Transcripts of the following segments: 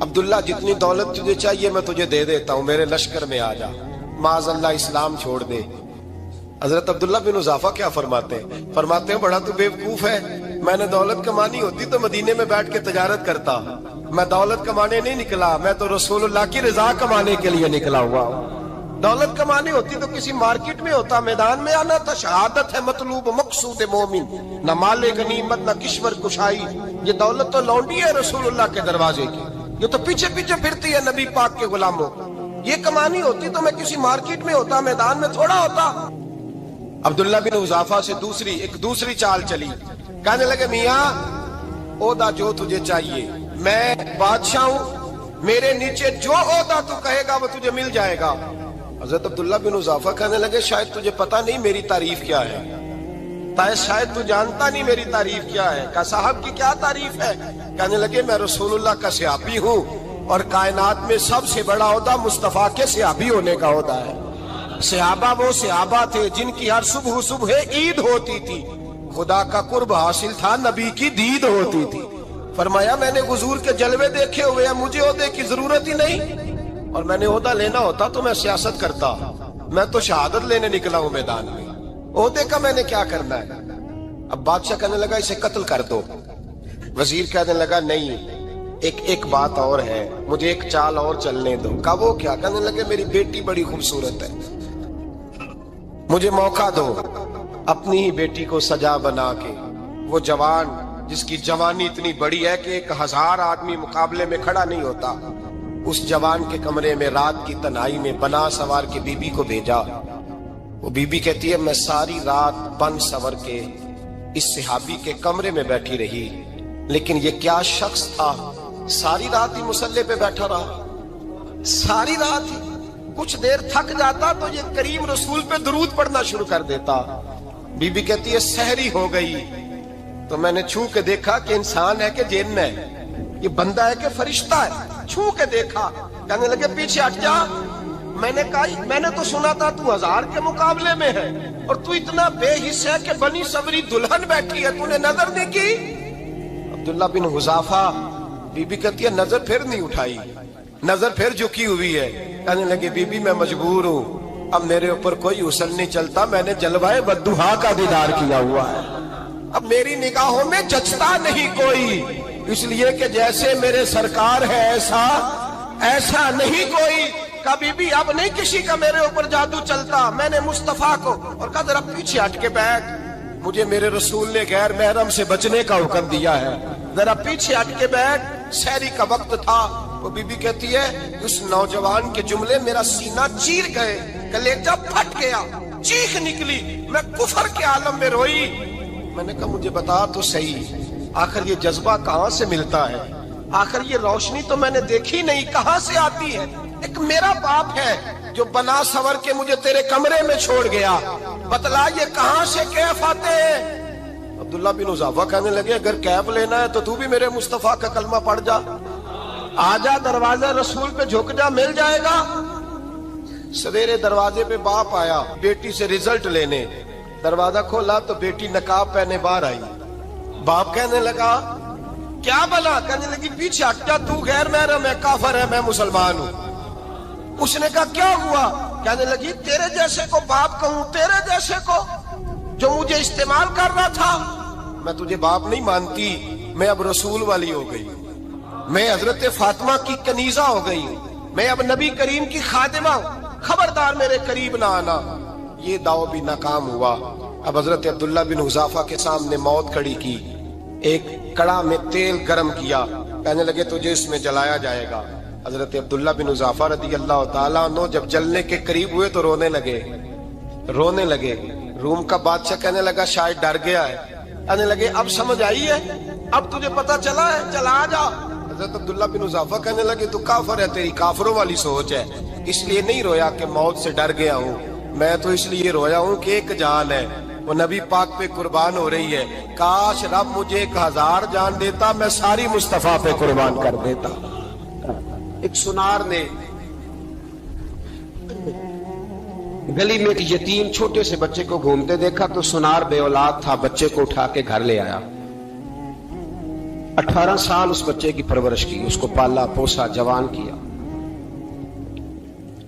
عبداللہ جتنی دولت تجھے چاہیے میں تجھے دے دیتا ہوں، میرے لشکر میں آ جا، معاذ اللہ اسلام چھوڑ دے۔ حضرت عبداللہ بن حذافہ کیا فرماتے ہیں بڑا تو بیوقوف ہے، میں نے دولت کمانی ہوتی تو مدینے میں بیٹھ کے تجارت کرتا، میں دولت کمانے نہیں نکلا، میں تو رسول اللہ کی رضا کمانے کے لیے نکلا ہوا ہوں۔ دولت کمانی ہوتی تو کسی مارکیٹ میں ہوتا، میدان میں آنا تھا، شہادت ہے مطلوب مقصود مومن، نہ مال غنیمت نہ کشور کشائی، یہ دولت تو لونڈی ہے رسول اللہ کے دروازے کی، یہ تو پیچھے پیچھے پھرتی ہے نبی پاک کے غلاموں، یہ کمانی ہوتی تو میں کسی مارکیٹ میں ہوتا، میدان میں تھوڑا ہوتا۔ عبداللہ بن حذافہ سے دوسری چال چلی، کہنے لگے میاں عہدہ جو تجھے چاہیے، میں بادشاہ ہوں، میرے نیچے جو عہدہ تو کہے گا وہ تجھے مل جائے گا۔ حضرت عبداللہ بن حذافہ کہنے لگے شاید تجھے پتہ نہیں میری تعریف کیا ہے، شاید تو جانتا نہیں میری تعریف کیا ہے۔ کہا صاحب کی کیا تعریف ہے؟ کہنے لگے میں رسول اللہ کا صحابی ہوں اور کائنات میں سب سے بڑا عہدہ مصطفیٰ کے صحابی ہونے کا عہدہ ہے۔ صحابہ وہ صحابہ تھے جن کی ہر صبح عید ہوتی تھی، خدا کا قرب حاصل تھا، نبی کی دید ہوتی تھی۔ فرمایا میں نے حضور کے جلوے دیکھے ہوئے ہیں، مجھے عہدے کی ضرورت ہی نہیں، اور میں نے عہدہ لینا ہوتا تو میں سیاست کرتا، میں تو شہادت لینے نکلا ہوں میدان میں، عہدے کا میں نے کیا کرنا ہے؟ اب بادشاہ کہنے لگا اسے قتل کر دو، وزیر کہنے لگا نہیں ایک بات اور ہے، مجھے ایک چال اور چلنے دو۔ کہا وہ کیا؟ کہنے لگے میری بیٹی بڑی خوبصورت ہے، مجھے موقع دو اپنی ہی بیٹی کو سجا بنا کے، وہ جوان جس کی جوانی اتنی بڑی ہے کہ 1000 آدمی مقابلے میں کھڑا نہیں ہوتا، اس جوان کے کمرے میں رات کی تنہائی میں بنا سوار کے بی بی کو بھیجا۔ وہ بی بی کہتی ہے میں ساری رات بن سور کے اس صحابی کے کمرے میں بیٹھی رہی، لیکن یہ کیا شخص تھا، ساری رات ہی مسلح پہ بیٹھا رہا، ساری رات ہی، کچھ دیر تھک جاتا تو یہ کریم رسول پہ درود پڑھنا شروع کر دیتا۔ بی بی کہتی ہے سحری ہو گئی تو میں نے چھو کے دیکھا کہ انسان ہے کہ جن ہے، یہ بندہ ہے کہ فرشتہ ہے، چھو کے دیکھا۔ کہنے لگے پیچھے ہٹ جا، میں نے کہا میں نے تو سنا تھا تو 1000 کے مقابلے میں ہے اور تو اتنا بے حس ہے کہ بنی سوری دلہن بیٹھی ہے، تو نے نظر نہیں کی؟ عبداللہ بن حذافہ، بی بی کہتی ہے نظر پھر نہیں اٹھائی، نظر پھر جھکی ہوئی ہے۔ کہنے لگے بی بی میں مجبور ہوں، اب میرے اوپر کوئی حسن نہیں چلتا، میں نے جلوہ بدوحا کا دیدار کیا ہوا ہے، اب میری نگاہوں میں جچتا نہیں کوئی، اس لیے کہ جیسے میرے سرکار ہے ایسا نہیں کوئی۔ کبھی بھی اب نہیں کسی کا میرے اوپر جادو چلتا، میں نے مصطفیٰ کو، اور کہا ذرا پیچھے ہٹ کے بیٹھ، مجھے میرے رسول نے غیر محرم سے بچنے کا حکم دیا ہے، ذرا پیچھے ہٹ کے بیٹھ۔ سحری کا وقت تھا، وہ بی بی کہتی ہے اس نوجوان کے جملے میرا سینہ چیر گئے، کلیجہ پھٹ گیا، چیخ نکلی، میں کفر کے عالم میں روئی۔ میں نے کہا مجھے بتا تو صحیح، آخر یہ جذبہ کہاں سے ملتا ہے، آخر یہ روشنی تو میں نے دیکھی نہیں، کہاں سے آتی ہے؟ ایک میرا باپ ہے جو بنا سور کے مجھے تیرے کمرے میں چھوڑ گیا، بتلا یہ کہاں سے کیف آتے ہیں؟ عبداللہ بن حذافہ کہنے لگے اگر کیف لینا ہے تو تو بھی میرے مصطفیٰ کا کلمہ پڑھ جا، آ جا دروازے رسول پہ جھک جا، مل جائے گا۔ سویرے دروازے پہ باپ آیا بیٹی سے رزلٹ لینے، دروازہ کھولا تو بیٹی نقاب پہنے باہر آئی، باپ کہنے لگا کیا بلا؟ کہنے لگی پیچھے ہٹ جا، تو غیر محرم ہے، کافر ہے، میں مسلمان ہوں۔ اس نے کہا کیا ہوا؟ کہنے لگی تیرے جیسے کو باپ کہوں، تیرے جیسے کو جو مجھے استعمال کر رہا تھا، میں تجھے باپ نہیں مانتی، میں اب رسول والی ہو گئی، میں حضرت فاطمہ کی کنیزہ ہو گئی، میں اب نبی کریم کی خادمہ ہوں، خبردار میرے قریب نہ آنا۔ یہ دعو بھی ناکام ہوا۔ اب حضرت عبداللہ بن حذافہ کے سامنے موت کھڑی کی، ایک کڑا میں تیل گرم کیا، کہنے لگے تجھے اس میں جلایا جائے گا۔ حضرت عبداللہ بن حذافہ رضی اللہ تعالیٰ عنہ جب جلنے کے قریب ہوئے تو رونے لگے۔ روم کا بادشاہ کہنے لگا شاید ڈر گیا ہے، کہنے لگے اب سمجھ آئی ہے، اب تجھے پتا چلا ہے، چلا آ جا۔ حضرت عبداللہ بن حذافہ کہنے لگے تو کافر ہے، تیری کافروں والی سوچ ہے، اس لیے نہیں رویا کہ موت سے ڈر گیا ہوں، میں تو اس لیے رویا ہوں کہ ایک جان ہے وہ نبی پاک پہ قربان ہو رہی ہے، کاش رب مجھے 1000 جان دیتا، میں ساری مصطفیٰ پہ قربان کر دیتا۔ ایک سنار نے گلی میں ایک یتیم چھوٹے سے بچے کو گھومتے دیکھا تو سنار بے اولاد تھا، بچے کو اٹھا کے گھر لے آیا، 18 سال اس بچے کی پرورش کی، اس کو پالا پوسا جوان کیا۔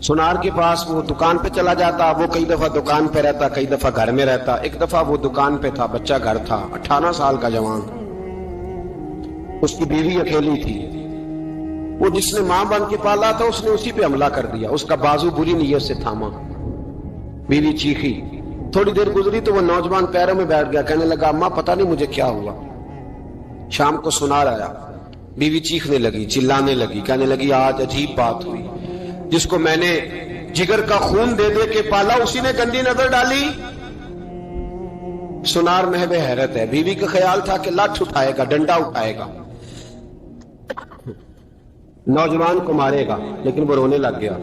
سنار کے پاس وہ دکان پہ چلا جاتا، وہ کئی دفعہ دکان پہ رہتا، کئی دفعہ گھر میں رہتا۔ ایک دفعہ وہ دکان پہ تھا، بچہ گھر تھا، 18 سال کا جوان، اس کی بیوی اکیلی تھی۔ وہ جس نے ماں بن کے پالا تھا اس نے اسی پہ حملہ کر دیا، اس کا بازو بری نیت سے تھاما، بیوی چیخی۔ تھوڑی دیر گزری تو وہ نوجوان پیروں میں بیٹھ گیا، کہنے لگا اماں پتہ نہیں مجھے کیا ہوا۔ شام کو سنار آیا، بیوی چیخنے لگی، چلانے لگی، کہنے لگی آج عجیب بات ہوئی، جس کو میں نے جگر کا خون دے دے کے پالا اسی نے گندی نظر ڈالی۔ سنار محو حیرت ہے، بیوی کا خیال تھا کہ لاٹھ اٹھائے گا، ڈنڈا اٹھائے گا، نوجوان کو مارے گا، لیکن وہ رونے لگ گیا۔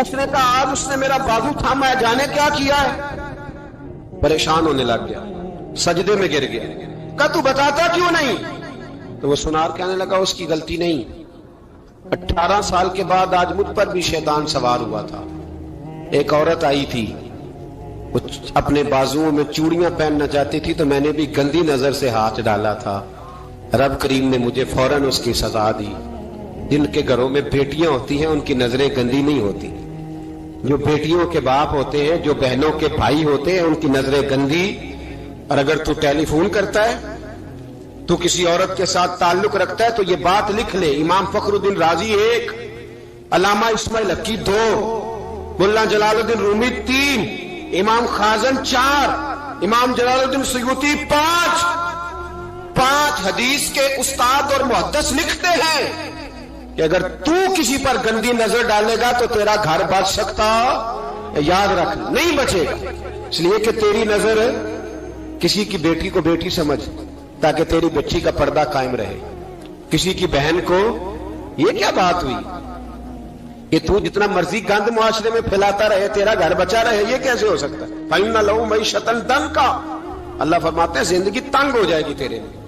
اس نے کہا آج اس نے میرا بازو تھاما ہے، جانے کیا کیا ہے۔ پریشان ہونے لگ گیا، سجدے میں گر گیا، کہا تو بتاتا کیوں نہیں؟ تو وہ سنار کہنے لگا اس کی غلطی نہیں، 18 سال کے بعد آج مجھ پر بھی شیطان سوار ہوا تھا۔ ایک عورت آئی تھی، وہ اپنے بازوؤں میں چوڑیاں پہننا چاہتی تھی تو میں نے بھی گندی نظر سے ہاتھ ڈالا تھا، رب کریم نے مجھے فوراً اس کی سزا دی۔ جن کے گھروں میں بیٹیاں ہوتی ہیں ان کی نظریں گندی نہیں ہوتی، جو بیٹیوں کے باپ ہوتے ہیں، جو بہنوں کے بھائی ہوتے ہیں، ان کی نظریں گندی۔ اور اگر تو ٹیلی فون کرتا ہے، تو کسی عورت کے ساتھ تعلق رکھتا ہے تو یہ بات لکھ لے، امام فخر الدین رازی 1، علامہ اسماعیل حقی 2، ملا جلال الدین رومی 3، امام خازن 4، امام جلال الدین سیوطی 5 حدیث کے استاد اور محدث لکھتے ہیں کہ اگر تو کسی پر گندی نظر ڈالے گا تو تیرا گھر بچ سکتا، یاد رکھ نہیں بچے گا، اس لیے کہ تیری نظر کسی کی بیٹی کو بیٹی سمجھ تاکہ تیری بچی کا پردہ قائم رہے، کسی کی بہن کو۔ یہ کیا بات ہوئی کہ تو جتنا مرضی گند معاشرے میں پھیلاتا رہے تیرا گھر بچا رہے؟ یہ کیسے ہو سکتا ہے؟ فَإِنَّ لَهُ مَعِيشَةً ضَنْكَ، اللہ فرماتے ہیں زندگی تنگ ہو جائے گی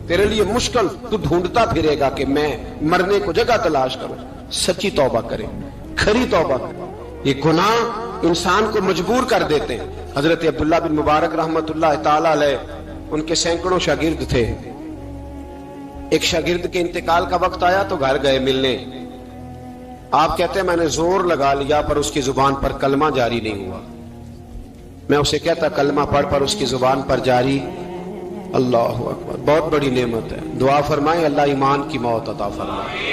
تیرے لیے مشکل، تو ڈھونڈتا پھرے گا کہ میں مرنے کو جگہ تلاش کروں۔ سچی توبہ کرے، کھری توبہ کرے۔ یہ گناہ انسان کو مجبور کر دیتے ہیں۔ حضرت عبداللہ بن مبارک رحمت اللہ تعالی علیہ، ان کے سینکڑوں شاگرد تھے، ایک شاگرد کے انتقال کا وقت آیا تو گھر گئے ملنے۔ آپ کہتے ہیں میں نے زور لگا لیا پر اس کی زبان پر کلمہ جاری نہیں ہوا۔ میں اسے کہتا کلمہ پڑھ پر اس کی زبان پر جاری۔ اللہ اکبر، بہت بڑی نعمت ہے۔ دعا فرمائیں اللہ ایمان کی موت عطا فرمائے،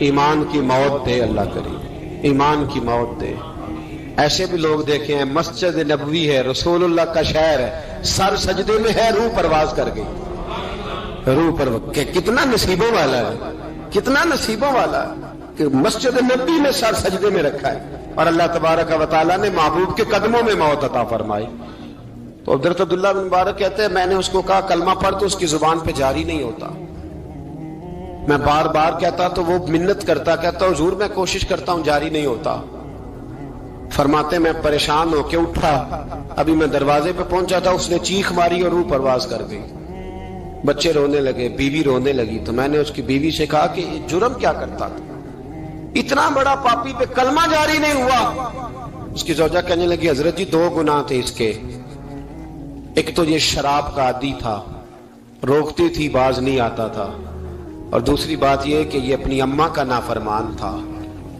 ایمان کی موت دے اللہ کریم، ایمان کی موت دے۔ ایسے بھی لوگ دیکھے ہیں، مسجد نبوی ہے، رسول اللہ کا شہر ہے، سر سجدے میں ہے، روح پرواز کر گئی، روح پرواز۔ کتنا نصیبوں والا ہے، کتنا نصیبوں والا ہے کہ مسجد نبی میں سر سجدے میں رکھا ہے اور اللہ تبارک و تعالیٰ نے محبوب کے قدموں میں موت عطا فرمائی۔ تو حضرت عبداللہ بن مبارک کہتے ہیں میں نے اس کو کہا کلمہ پڑھ تو اس کی زبان پہ جاری نہیں ہوتا۔ میں بار بار کہتا تو وہ منت کرتا، کہتا حضور میں کوشش کرتا ہوں جاری نہیں ہوتا۔ فرماتے میں پریشان ہو کے اٹھا، ابھی میں دروازے پہ پہنچا تھا اس نے چیخ ماری اور روح پرواز کر گئی۔ بچے رونے لگے، بیوی رونے لگی، تو میں نے اس کی بیوی سے کہا کہ جرم کیا کرتا تھا، اتنا بڑا پاپی پہ کلمہ جاری نہیں ہوا۔ اس کی زوجہ کہنے لگی حضرت جی 2 گناہ تھے اس کے، ایک تو یہ شراب کا عادی تھا، روکتی تھی باز نہیں آتا تھا، اور دوسری بات یہ کہ یہ اپنی اماں کا نافرمان تھا،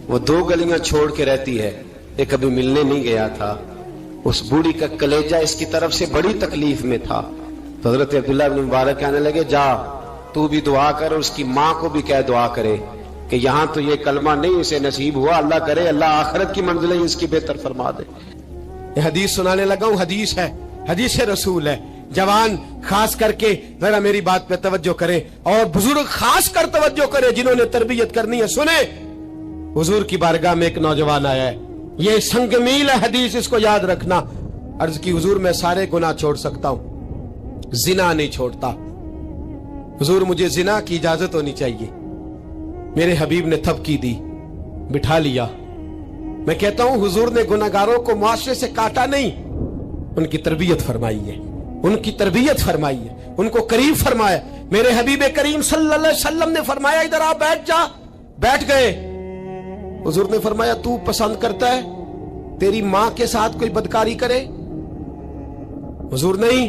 وہ 2 گلیاں چھوڑ کے رہتی ہے، یہ کبھی ملنے نہیں گیا تھا، اس بوڑھی کا کلیجہ اس کی طرف سے بڑی تکلیف میں تھا۔ تو حضرت عبداللہ بن مبارک کہنے لگے جا تو بھی دعا کر، اس کی ماں کو بھی کہہ دعا کرے کہ یہاں تو یہ کلمہ نہیں اسے نصیب ہوا، اللہ کرے اللہ آخرت کی منزلیں اس کی بہتر فرما دے۔ یہ حدیث سنانے لگا ہوں، حدیث ہے، حدیث رسول ہے۔ جوان خاص کر کے ذرا میری بات پہ توجہ کریں، اور بزرگ خاص کر توجہ کریں جنہوں نے تربیت کرنی ہے۔ سنیں، حضور کی بارگاہ میں ایک نوجوان آیا ہے، یہ سنگ میل ہے حدیث، اس کو یاد رکھنا۔ عرض کی حضور میں سارے گناہ چھوڑ سکتا ہوں، زنا نہیں چھوڑتا۔ حضور مجھے زنا کی اجازت ہونی چاہیے۔ میرے حبیب نے تھپکی دی، بٹھا لیا۔ میں کہتا ہوں حضور نے گناہگاروں کو معاشرے سے کاٹا نہیں، ان کی تربیت فرمائی ہے، ان کی تربیت فرمائی ہے، ان کو قریب فرمایا۔ میرے حبیب کریم صلی اللہ علیہ وسلم نے فرمایا ادھر آ بیٹھ جا، بیٹھ گئے۔ حضور نے فرمایا تو پسند کرتا ہے تیری ماں کے ساتھ کوئی بدکاری کرے؟ حضور نہیں،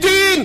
3,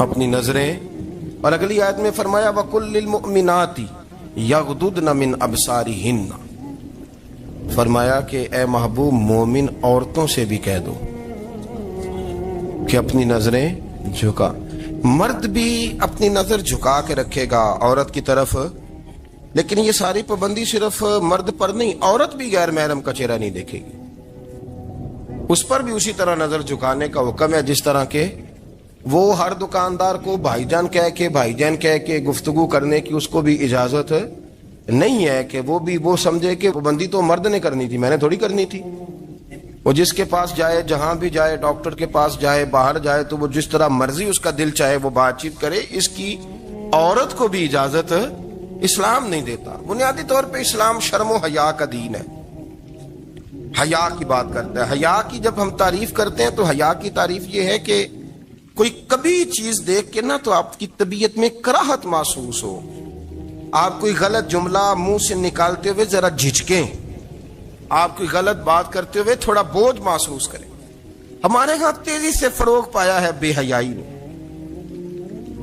اپنی نظریں. اور اگلی آیت میں فرمایا وَقُلْ لِلْمُؤْمِنَاتِ يَغْضُضْنَ مِنْ أَبْصَارِهِنَّ. فرمایا کہ اے محبوب مومن عورتوں سے بھی کہہ دو کہ اپنی نظریں جھکا. مرد بھی اپنی نظر جھکا کے رکھے گا عورت کی طرف، لیکن یہ ساری پابندی صرف مرد پر نہیں، عورت بھی غیر محرم کا چہرہ نہیں دیکھے گی، اس پر بھی اسی طرح نظر جھکانے کا حکم ہے جس طرح کہ وہ ہر دکاندار کو بھائی جان کہہ کے گفتگو کرنے کی اس کو بھی اجازت نہیں ہے کہ وہ بھی وہ سمجھے کہ پابندی تو مرد نے کرنی تھی، میں نے تھوڑی کرنی تھی. وہ جس کے پاس جائے، جہاں بھی جائے، ڈاکٹر کے پاس جائے، باہر جائے، تو وہ جس طرح مرضی اس کا دل چاہے وہ بات چیت کرے، اس کی عورت کو بھی اجازت اسلام نہیں دیتا. بنیادی طور پہ اسلام شرم و حیا کا دین ہے، حیا کی بات کرتا ہے. حیا کی جب ہم تعریف کرتے ہیں تو حیا کی تعریف یہ ہے کہ کوئی کبھی چیز دیکھ کے نا تو آپ کی طبیعت میں کراہت محسوس ہو، آپ کوئی غلط جملہ منہ سے نکالتے ہوئے ذرا جھجکیں، آپ کوئی غلط بات کرتے ہوئے تھوڑا بوجھ محسوس کریں. ہمارے ہاں تیزی سے فروغ پایا ہے بے حیائی نے.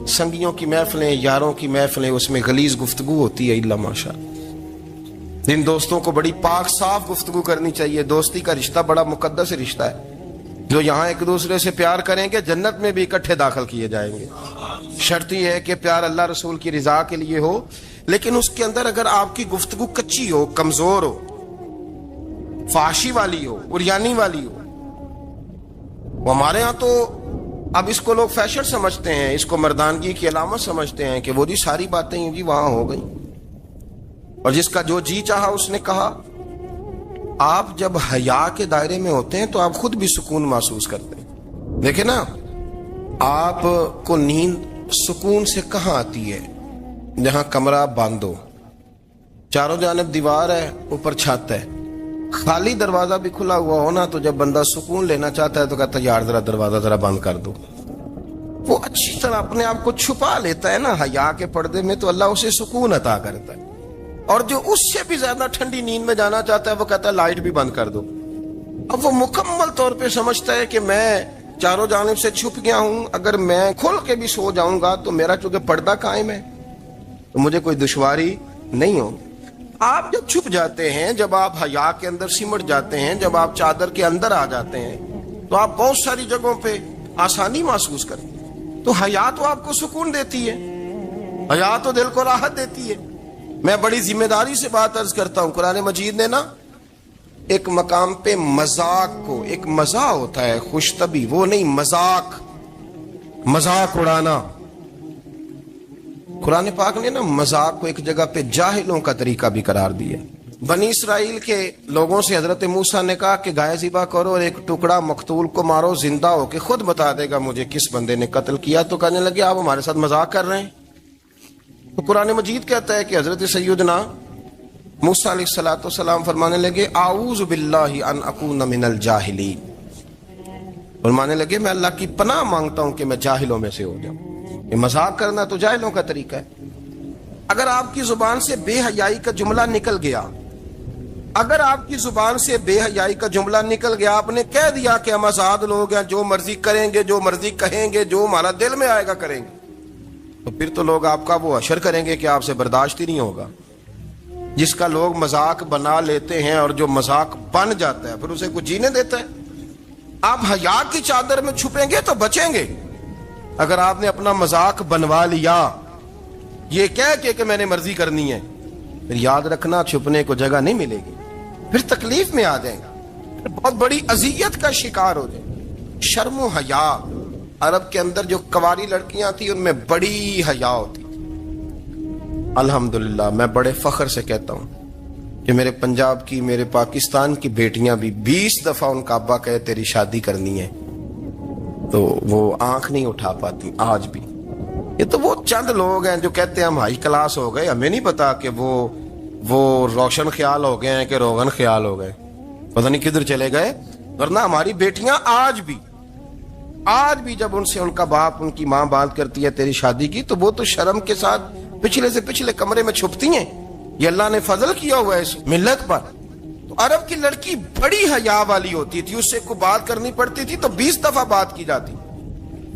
سنگیوں کی محفلیں، یاروں کی محفلیں، اس میں غلیظ گفتگو ہوتی ہے الا ماشاء. جن دوستوں کو بڑی پاک صاف گفتگو کرنی چاہیے. دوستی کا رشتہ بڑا مقدس رشتہ ہے، جو یہاں ایک دوسرے سے پیار کریں گے جنت میں بھی اکٹھے داخل کیے جائیں گے. شرط یہ ہے کہ پیار اللہ رسول کی رضا کے لیے ہو، لیکن اس کے اندر اگر آپ کی گفتگو کچی ہو، کمزور ہو، فحاشی والی ہو، عریانی والی ہو. وہ ہمارے ہاں تو اب اس کو لوگ فیشن سمجھتے ہیں، اس کو مردانگی کی علامت سمجھتے ہیں کہ وہ جی ساری باتیں جی وہاں ہو گئیں اور جس کا جو جی چاہا اس نے کہا. آپ جب حیا کے دائرے میں ہوتے ہیں تو آپ خود بھی سکون محسوس کرتے ہیں. دیکھیں نا، آپ کو نیند سکون سے کہاں آتی ہے؟ جہاں کمرہ بند ہو، چاروں جانب دیوار ہے، اوپر چھت ہے، خالی دروازہ بھی کھلا ہوا ہونا تو جب بندہ سکون لینا چاہتا ہے تو کہتا ہے یار ذرا دروازہ ذرا بند کر دو. وہ اچھی طرح اپنے آپ کو چھپا لیتا ہے نا حیا کے پردے میں، تو اللہ اسے سکون عطا کرتا ہے. اور جو اس سے بھی زیادہ ٹھنڈی نیند میں جانا چاہتا ہے وہ کہتا ہے لائٹ بھی بند کر دو. اب وہ مکمل طور پہ سمجھتا ہے کہ میں چاروں جانب سے چھپ گیا ہوں، اگر میں کھل کے بھی سو جاؤں گا تو میرا چونکہ پردہ قائم ہے تو مجھے کوئی دشواری نہیں ہوگی. آپ جب چھپ جاتے ہیں، جب آپ حیا کے اندر سمٹ جاتے ہیں، جب آپ چادر کے اندر آ جاتے ہیں تو آپ بہت ساری جگہوں پہ آسانی محسوس کرتے ہیں. تو حیا تو آپ کو سکون دیتی ہے، حیا تو دل کو راحت دیتی ہے. میں بڑی ذمہ داری سے بات عرض کرتا ہوں، قرآن مجید نے نا ایک مقام پہ مذاق کو، ایک مزاح ہوتا ہے خوش طبی، وہ نہیں مذاق اڑانا. قرآن پاک نے نا مذاق کو ایک جگہ پہ جاہلوں کا طریقہ بھی قرار دیا. بنی اسرائیل کے لوگوں سے حضرت موسیٰ نے کہا کہ گائے ذبح کرو اور ایک ٹکڑا مقتول کو مارو، زندہ ہو کے خود بتا دے گا مجھے کس بندے نے قتل کیا. تو کہنے لگے آپ ہمارے ساتھ مذاق کر رہے ہیں. تو قرآن مجید کہتا ہے کہ حضرت سیدنا موسیٰ علیہ السلام فرمانے لگے اعوذ باللہ ان اکون من الجاہلین. فرمانے لگے میں اللہ کی پناہ مانگتا ہوں کہ میں جاہلوں میں سے ہو جاؤں. یہ مذاق کرنا تو جاہلوں کا طریقہ ہے. اگر آپ کی زبان سے بے حیائی کا جملہ نکل گیا، اگر آپ کی زبان سے بے حیائی کا جملہ نکل گیا، آپ نے کہہ دیا کہ ہم آزاد لوگ ہیں، جو مرضی کریں گے، جو مرضی کہیں گے، جو ہمارا دل میں آئے گا کریں گے، تو پھر تو لوگ آپ کا وہ حشر کریں گے کہ آپ سے برداشت ہی نہیں ہوگا. جس کا لوگ مذاق بنا لیتے ہیں اور جو مذاق بن جاتا ہے پھر اسے کچھ جینے دیتا ہے. آپ حیا کی چادر میں چھپیں گے تو بچیں گے. اگر آپ نے اپنا مذاق بنوا لیا یہ کہہ کے کہ میں نے مرضی کرنی ہے، پھر یاد رکھنا چھپنے کو جگہ نہیں ملے گی، پھر تکلیف میں آ جائیں گا، پھر بہت بڑی اذیت کا شکار ہو جائیں. شرم و حیا، عرب کے اندر جو کنواری لڑکیاں تھیں ان میں بڑی حیا ہوتی. الحمدللہ میں بڑے فخر سے کہتا ہوں کہ میرے پنجاب کی، میرے پاکستان کی بیٹیاں بھی 20 دفعہ ان کا ابا کہے تیری شادی کرنی ہے تو وہ آنکھ نہیں اٹھا پاتی آج بھی. یہ تو وہ چند لوگ ہیں جو کہتے ہیں ہم ہائی کلاس ہو گئے، ہمیں نہیں پتا کہ وہ روشن خیال ہو گئے ہیں کہ روغن خیال ہو گئے، پتہ نہیں کدھر چلے گئے. ورنہ ہماری بیٹیاں آج بھی جب ان سے ان کا باپ، ان کی ماں بات کرتی ہے تیری شادی کی، تو وہ تو شرم کے ساتھ پچھلے سے پچھلے کمرے میں چھپتی ہیں. یہ اللہ نے فضل کیا ہوا ہے اس ملت پر. تو عرب کی لڑکی بڑی حیا والی ہوتی تھی، اس سے کوئی بات کرنی پڑتی تھی تو 20 دفعہ بات کی جاتی.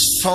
100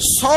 100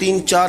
3-4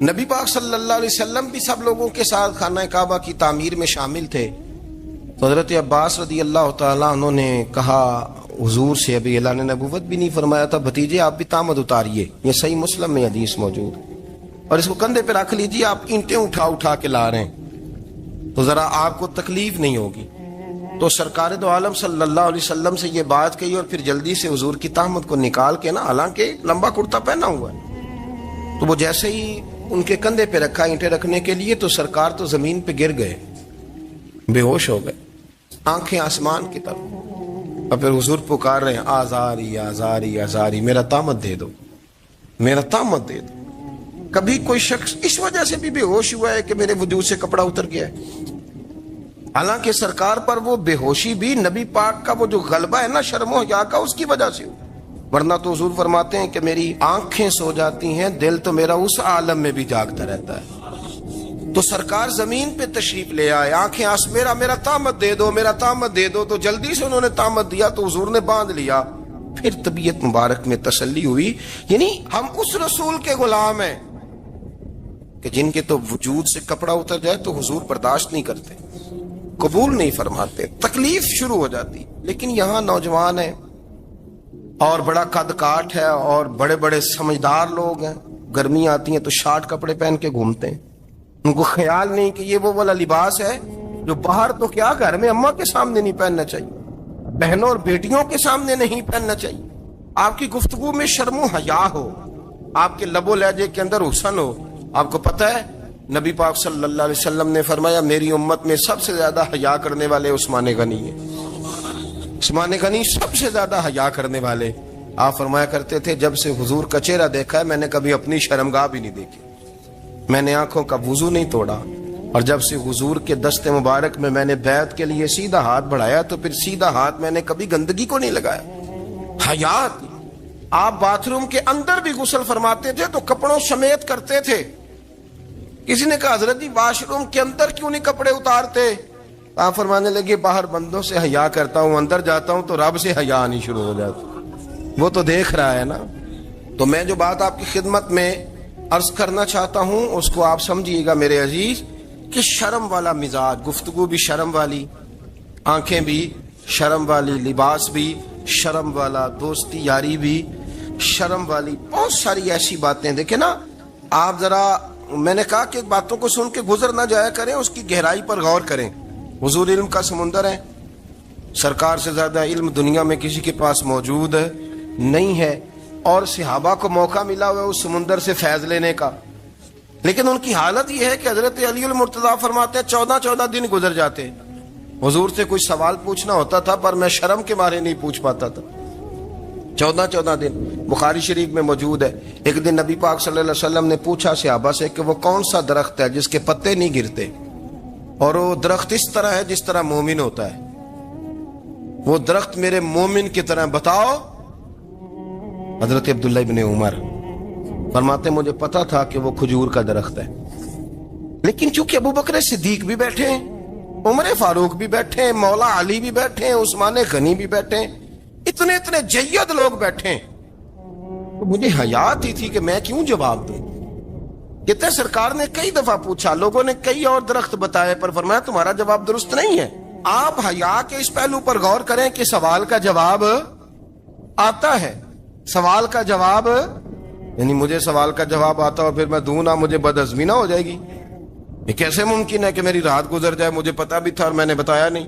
نبی پاک صلی اللہ علیہ وسلم بھی سب لوگوں کے ساتھ خانہ کعبہ کی تعمیر میں شامل تھے. تو حضرت عباس رضی اللہ تعالیٰ عنہ نے کہا حضور سے، ابھی اللہ نے نبوت بھی نہیں فرمایا تھا، بھتیجے آپ بھی تامد اتاریے. یہ صحیح مسلم میں حدیث موجود، اور اس کو کندھے پہ رکھ لیجیے، آپ اینٹیں اٹھا اٹھا کے لا رہے ہیں تو ذرا آپ کو تکلیف نہیں ہوگی. تو سرکار دو عالم صلی اللہ علیہ وسلم سے یہ بات کہی، اور پھر جلدی سے حضور کی تامد کو نکال کے نا، حالانکہ لمبا کرتا پہنا ہوا ہے، تو وہ جیسے ہی ان کے کندھے پہ رکھا اینٹیں رکھنے کے لیے، تو سرکار تو زمین پہ گر گئے، بے ہوش ہو گئے، آنکھیں آسمان کی طرف. اور پھر حضور پکار رہے ہیں، آزاری آزاری آزاری، میرا تامد دے دو، میرا تامد دے دو. کبھی کوئی شخص اس وجہ سے بھی بے ہوش ہوا ہے کہ میرے وجود سے کپڑا اتر گیا ہے؟ حالانکہ سرکار پر وہ بے ہوشی بھی نبی پاک کا وہ جو غلبہ ہے نا شرم و حیا کا، اس کی وجہ سے ہو. ورنہ تو حضور فرماتے ہیں کہ میری آنکھیں سو جاتی ہیں، دل تو میرا اس عالم میں بھی جاگتا رہتا ہے. تو سرکار زمین پہ تشریف لے آئے، آنکھیں میرا تامد دے دو، میرا تامد دے دو. تو جلدی سے انہوں نے تامد دیا تو حضور نے باندھ لیا. پھر طبیعت مبارک میں تسلی ہوئی. یعنی ہم اس رسول کے غلام ہیں کہ جن کے تو وجود سے کپڑا اتر جائے تو حضور برداشت نہیں کرتے، قبول نہیں فرماتے، تکلیف شروع ہو جاتی. لیکن یہاں نوجوان ہیں اور بڑا قد کاٹ ہے اور بڑے بڑے سمجھدار لوگ ہیں، گرمی آتی ہیں تو شارٹ کپڑے پہن کے گھومتے ہیں. ان کو خیال نہیں کہ یہ وہ والا لباس ہے جو باہر تو کیا گھر میں اماں کے سامنے نہیں پہننا چاہیے، بہنوں اور بیٹیوں کے سامنے نہیں پہننا چاہیے. آپ کی گفتگو میں شرم و حیا ہو، آپ کے لب و لہجے کے اندر حسن ہو. آپ کو پتہ ہے نبی پاک صلی اللہ علیہ وسلم نے فرمایا میری امت میں سب سے زیادہ حیا کرنے والے عثمان غنی ہیں. عثمان غنی سب سے زیادہ حیا کرنے والے. آپ فرمایا کرتے تھے جب سے حضور کا چہرہ دیکھا ہے میں نے کبھی اپنی شرمگاہ بھی نہیں دیکھی، میں نے آنکھوں کا وضو نہیں توڑا، اور جب سے حضور کے دست مبارک میں نے بیعت کے لیے سیدھا ہاتھ بڑھایا تو پھر سیدھا ہاتھ میں نے کبھی گندگی کو نہیں لگایا. حیات. آپ باتھ روم کے اندر بھی غسل فرماتے تھے تو کپڑوں سمیت کرتے تھے. کسی نے کہا حضرت جی واش روم کے اندر کیوں نہیں کپڑے اتارتے؟ آپ فرمانے لگے باہر بندوں سے حیا کرتا ہوں، اندر جاتا ہوں تو رب سے حیا آنی شروع ہو جاتی، وہ تو دیکھ رہا ہے نا. تو میں جو بات آپ کی خدمت میں عرض کرنا چاہتا ہوں اس کو آپ سمجھیے گا میرے عزیز، کہ شرم والا مزاج، گفتگو بھی شرم والی، آنکھیں بھی شرم والی، لباس بھی شرم والا، دوستی یاری بھی شرم والی، بہت ساری ایسی باتیں. دیکھیں نا آپ ذرا، میں نے کہا کہ باتوں کو سن کے گزر نہ جایا کریں، اس کی گہرائی پر غور کریں. حضور علم کا سمندر ہے، سرکار سے زیادہ علم دنیا میں کسی کے پاس موجود نہیں ہے، اور صحابہ کو موقع ملا ہوا ہے اس سمندر سے فیض لینے کا. لیکن ان کی حالت یہ ہے کہ حضرت علی المرتضیٰ فرماتے ہیں 14 دن گزر جاتے. حضور سے کوئی سوال پوچھنا ہوتا تھا پر میں شرم کے مارے نہیں پوچھ پاتا تھا. 14 دن بخاری شریف میں موجود ہے. ایک دن نبی پاک صلی اللہ علیہ وسلم نے پوچھا صحابہ سے کہ وہ کون سا درخت ہے جس کے پتے نہیں گرتے، اور وہ درخت اس طرح ہے جس طرح مومن ہوتا ہے، وہ درخت میرے مومن کی طرح بتاؤ. حضرت عبداللہ ابن عمر فرماتے مجھے پتا تھا کہ وہ کھجور کا درخت ہے، لیکن چونکہ ابو بکر صدیق بھی بیٹھے ہیں، عمر فاروق بھی بیٹھے ہیں، مولا علی بھی بیٹھے ہیں، عثمان غنی بھی بیٹھے ہیں، اتنے جید لوگ بیٹھے ہیں، تو مجھے حیا آتی تھی کہ میں کیوں جواب دوں. کہتے سرکار نے کئی دفعہ پوچھا، لوگوں نے کئی اور درخت بتائے، پر فرمایا تمہارا جواب درست نہیں ہے. آپ حیا کے اس پہلو پر غور کریں کہ سوال کا جواب آتا ہے، سوال کا جواب، یعنی مجھے سوال کا جواب آتا اور پھر میں دوں نہ، مجھے بدہضمی نہ ہو جائے گی. یہ کیسے ممکن ہے کہ میری رات گزر جائے، مجھے پتا بھی تھا اور میں نے بتایا نہیں.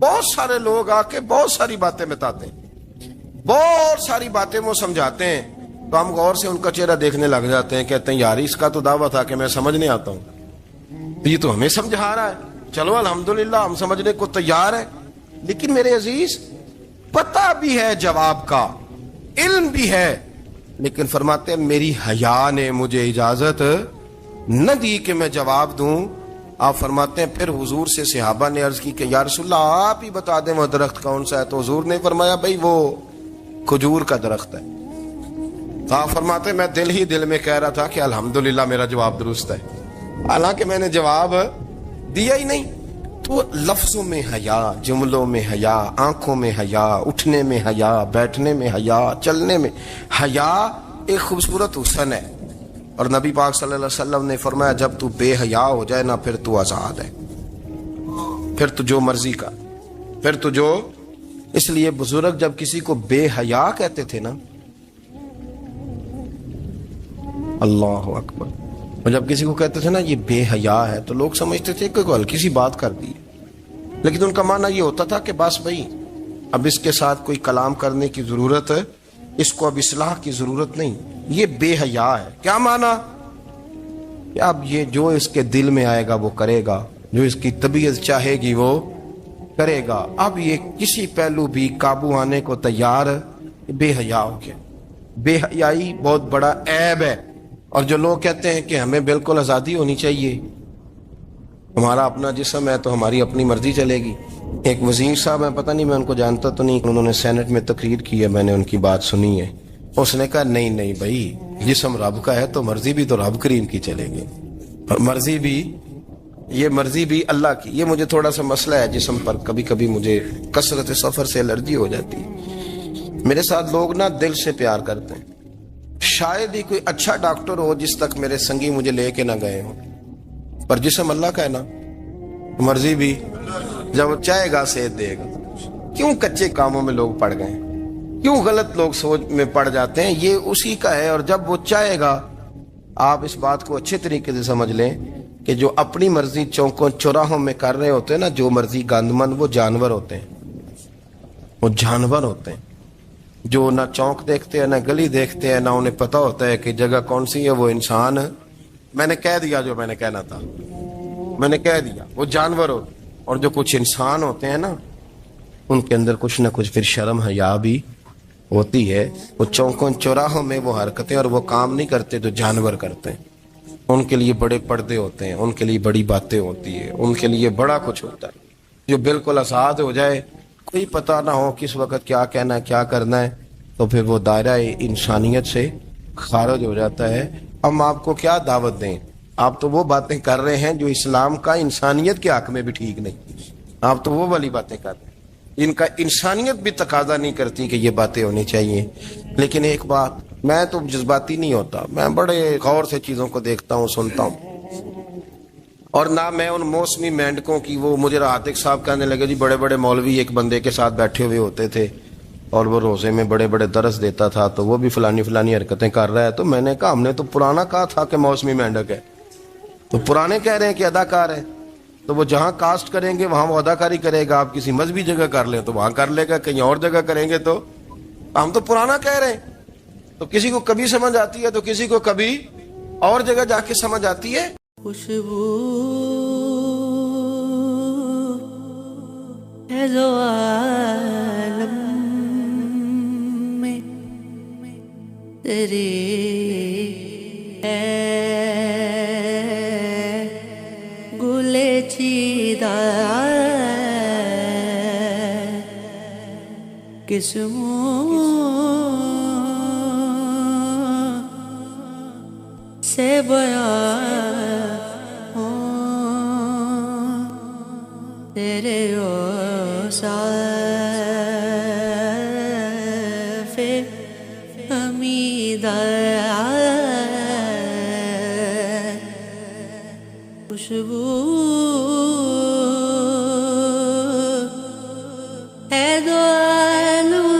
بہت سارے لوگ آ کے بہت ساری باتیں بتاتے ہیں، بہت ساری باتیں وہ سمجھاتے ہیں، تو ہم غور سے ان کا چہرہ دیکھنے لگ جاتے ہیں، کہتے ہیں یار اس کا تو دعویٰ تھا کہ میں سمجھنے آتا ہوں، یہ تو ہمیں سمجھا رہا ہے، چلو الحمدللہ ہم سمجھنے کو تیار ہیں. لیکن میرے عزیز پتہ بھی ہے جواب کا، علم بھی ہے، لیکن فرماتے ہیں میری حیا نے مجھے اجازت نہ دی کہ میں جواب دوں. آپ فرماتے ہیں پھر حضور سے صحابہ نے عرض کی کہ یا رسول اللہ آپ ہی بتا دیں وہ درخت کون سا ہے. تو حضور نے فرمایا بھئی وہ کھجور کا درخت ہے. تو آپ فرماتے ہیں میں دل ہی دل میں کہہ رہا تھا کہ الحمدللہ میرا جواب درست ہے، حالانکہ میں نے جواب دیا ہی نہیں. تو لفظوں میں حیا، جملوں میں حیا، آنکھوں میں حیا، اٹھنے میں حیا، بیٹھنے میں حیا، چلنے میں حیا ایک خوبصورت حسن ہے. اور نبی پاک صلی اللہ علیہ وسلم نے فرمایا جب تو بے حیا ہو جائے نا پھر تو آزاد ہے، پھر تو جو مرضی کا، پھر تو جو. اس لیے بزرگ جب کسی کو بے حیا کہتے تھے نا، اللہ اکبر، اور جب کسی کو کہتے تھے نا یہ بے حیا ہے تو لوگ سمجھتے تھے کہ کوئی ہلکی سی بات کر دی، لیکن ان کا معنی یہ ہوتا تھا کہ بس بھائی اب اس کے ساتھ کوئی کلام کرنے کی ضرورت ہے، اس کو اب اصلاح کی ضرورت نہیں، یہ بے حیا ہے. کیا معنی کہ اب یہ جو اس کے دل میں آئے گا وہ کرے گا، جو اس کی طبیعت چاہے گی وہ کرے گا، اب یہ کسی پہلو بھی قابو آنے کو تیار بے حیا ہو گیا. بے حیائی بہت بڑا عیب ہے. اور جو لوگ کہتے ہیں کہ ہمیں بالکل آزادی ہونی چاہیے، ہمارا اپنا جسم ہے تو ہماری اپنی مرضی چلے گی. ایک وزیر صاحب ہیں، پتہ نہیں میں ان کو جانتا تو نہیں، انہوں نے سینٹ میں تقریر کی ہے، میں نے ان کی بات سنی ہے. اس نے کہا نہیں بھائی، جسم رب کا ہے تو مرضی بھی تو رب کریم کی چلے گی، اور مرضی بھی اللہ کی. یہ مجھے تھوڑا سا مسئلہ ہے جسم پر، کبھی کبھی مجھے کثرت سفر سے الرجی ہو جاتی ہے. میرے ساتھ لوگ نا دل سے پیار کرتے ہیں، شاید ہی کوئی اچھا ڈاکٹر ہو جس تک میرے سنگی مجھے لے کے نہ گئے ہوں، پر جسم اللہ کا ہے نا، مرضی بھی جب چاہے گا صحت دے گا. کیوں کچے کاموں میں لوگ پڑ گئے، کیوں غلط لوگ سوچ میں پڑ جاتے ہیں؟ یہ اسی کا ہے. اور جب وہ چاہے گا، آپ اس بات کو اچھے طریقے سے سمجھ لیں کہ جو اپنی مرضی چوکوں چوراہوں میں کر رہے ہوتے ہیں نا، جو مرضی گاندمند، وہ جانور ہوتے ہیں، وہ جانور ہوتے ہیں جو نہ چونک دیکھتے ہیں نہ گلی دیکھتے ہیں، نہ انہیں پتہ ہوتا ہے کہ جگہ کون سی ہے. وہ انسان، میں نے کہہ دیا جو میں نے کہنا تھا، میں نے کہہ دیا، وہ جانور ہوتے. اور جو کچھ انسان ہوتے ہیں نا، ان کے اندر کچھ نہ کچھ پھر شرم حیا بھی ہوتی ہے. وہ چوکوں چوراہوں میں وہ حرکتیں اور وہ کام نہیں کرتے جو جانور کرتے ہیں. ان کے لیے بڑے پردے ہوتے ہیں، ان کے لیے بڑی باتیں ہوتی ہیں، ان کے لیے بڑا کچھ ہوتا ہے. جو بالکل آزاد ہو جائے، کوئی پتہ نہ ہو کس وقت کیا کہنا ہے کیا کرنا ہے، تو پھر وہ دائرہ انسانیت سے خارج ہو جاتا ہے. ہم آپ کو کیا دعوت دیں؟ آپ تو وہ باتیں کر رہے ہیں جو اسلام کا انسانیت کے حق میں بھی ٹھیک نہیں. آپ تو وہ والی باتیں کر رہے ہیں ان کا انسانیت بھی تقاضا نہیں کرتی کہ یہ باتیں ہونی چاہیے. لیکن ایک بات، میں تو جذباتی نہیں ہوتا، میں بڑے غور سے چیزوں کو دیکھتا ہوں، سنتا ہوں. اور نہ میں ان موسمی مینڈکوں کی، وہ مجھے عاتق صاحب کہنے لگے جی بڑے بڑے مولوی ایک بندے کے ساتھ بیٹھے ہوئے ہوتے تھے اور وہ روزے میں بڑے بڑے درس دیتا تھا تو وہ بھی فلانی حرکتیں کر رہا ہے. تو میں نے کہا ہم نے تو پرانا کہا تھا کہ موسمی مینڈک ہے، تو پرانے کہہ رہے ہیں کہ اداکار ہے. تو وہ جہاں کاسٹ کریں گے وہاں وہ اداکاری کرے گا. آپ کسی مذہبی جگہ کر لیں تو وہاں کر لے گا، کہیں اور جگہ کریں گے تو ہم تو پرانا کہہ رہے ہیں. تو کسی کو کبھی سمجھ آتی ہے تو کسی کو کبھی اور جگہ جا کے سمجھ آتی ہے. خوشبو ہے جو عالم میں تیری ہے، گلے چیدہ قسموں سے بیان تیرے اوصاف حمیدہ. خوشبو ہے دو عالم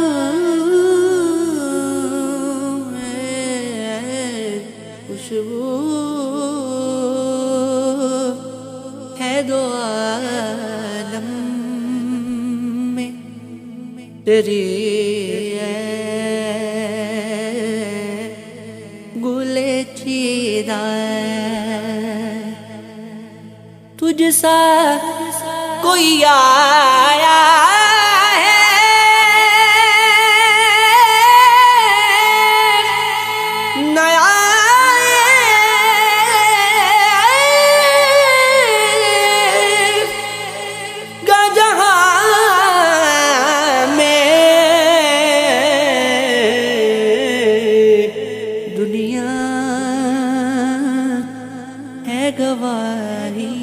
میں، خوشبو ہے دو عالم میں تیری گلے چیدہ. تجھ سا کوئی آیا ہے نیا گا جہاں میں، دنیا ہے گواہی